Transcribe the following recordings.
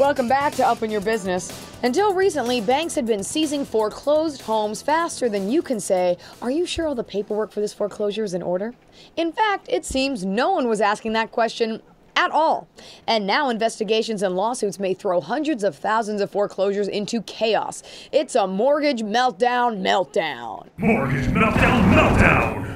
Welcome back to Up in Your Business. Until recently, banks had been seizing foreclosed homes faster than you can say, "Are you sure all the paperwork for this foreclosure is in order?" In fact, it seems no one was asking that question at all. And now investigations and lawsuits may throw hundreds of thousands of foreclosures into chaos. It's a mortgage meltdown. Mortgage meltdown.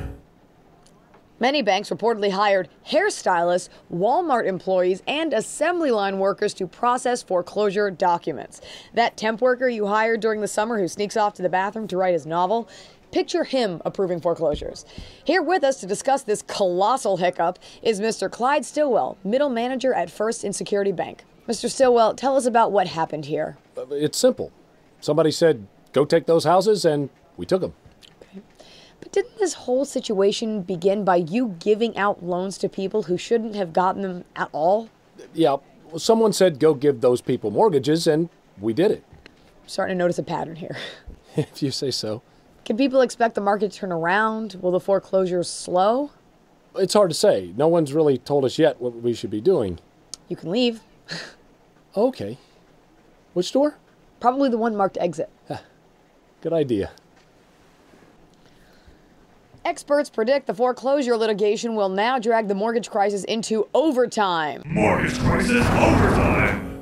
Many banks reportedly hired hairstylists, Walmart employees, and assembly line workers to process foreclosure documents. That temp worker you hired during the summer who sneaks off to the bathroom to write his novel, picture him approving foreclosures. Here with us to discuss this colossal hiccup is Mr. Clyde Stillwell, middle manager at First and Security Bank. Mr. Stillwell, tell us about what happened here. It's simple. Somebody said, go take those houses, and we took them. But didn't this whole situation begin by you giving out loans to people who shouldn't have gotten them at all? Yeah, someone said go give those people mortgages, and we did it. I'm starting to notice a pattern here. If you say so. Can people expect the market to turn around? Will the foreclosures slow? It's hard to say. No one's really told us yet what we should be doing. You can leave. Okay. Which door? Probably the one marked exit. Good idea. Experts predict the foreclosure litigation will now drag the mortgage crisis into overtime. Mortgage crisis overtime.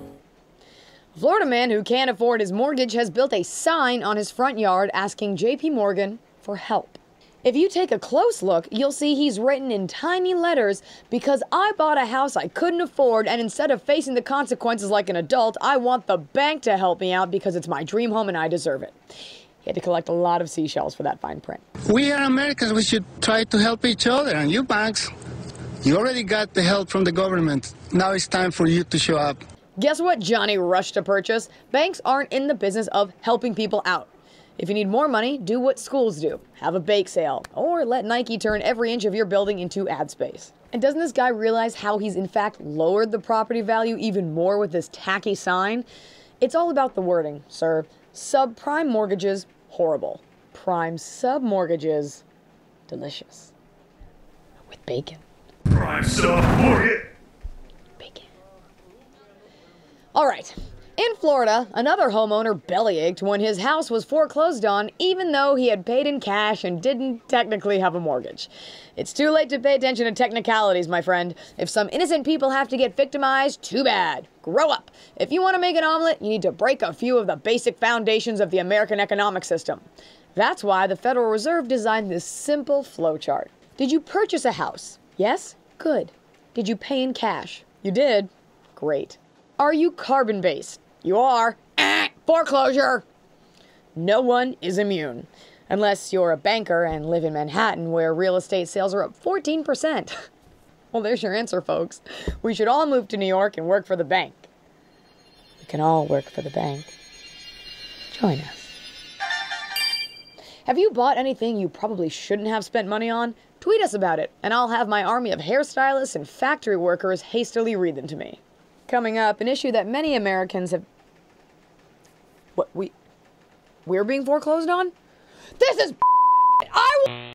A Florida man who can't afford his mortgage has built a sign on his front yard asking J.P. Morgan for help. If you take a close look, you'll see he's written in tiny letters, "Because I bought a house I couldn't afford, and instead of facing the consequences like an adult, I want the bank to help me out because it's my dream home and I deserve it." He had to collect a lot of seashells for that fine print. We are Americans. We should try to help each other. And you banks, you already got the help from the government. Now it's time for you to show up. Guess what, Johnny Rush to purchase? Banks aren't in the business of helping people out. If you need more money, do what schools do. Have a bake sale. Or let Nike turn every inch of your building into ad space. And doesn't this guy realize how he's in fact lowered the property value even more with this tacky sign? It's all about the wording, sir. Subprime mortgages, horrible. Prime sub-mortgages, delicious. With bacon. Prime sub-mortgage. Bacon. All right. In Florida, another homeowner bellyached when his house was foreclosed on, even though he had paid in cash and didn't technically have a mortgage. It's too late to pay attention to technicalities, my friend. If some innocent people have to get victimized, too bad. Grow up. If you want to make an omelet, you need to break a few of the basic foundations of the American economic system. That's why the Federal Reserve designed this simple flowchart. Did you purchase a house? Yes? Good. Did you pay in cash? You did? Great. Are you carbon-based? You are. Foreclosure. No one is immune. Unless you're a banker and live in Manhattan, where real estate sales are up 14%. Well, there's your answer, folks. We should all move to New York and work for the bank. We can all work for the bank. Join us. Have you bought anything you probably shouldn't have spent money on? Tweet us about it, and I'll have my army of hairstylists and factory workers hastily read them to me. Coming up, an issue that many Americans have... What, we're being foreclosed on? This is... I will...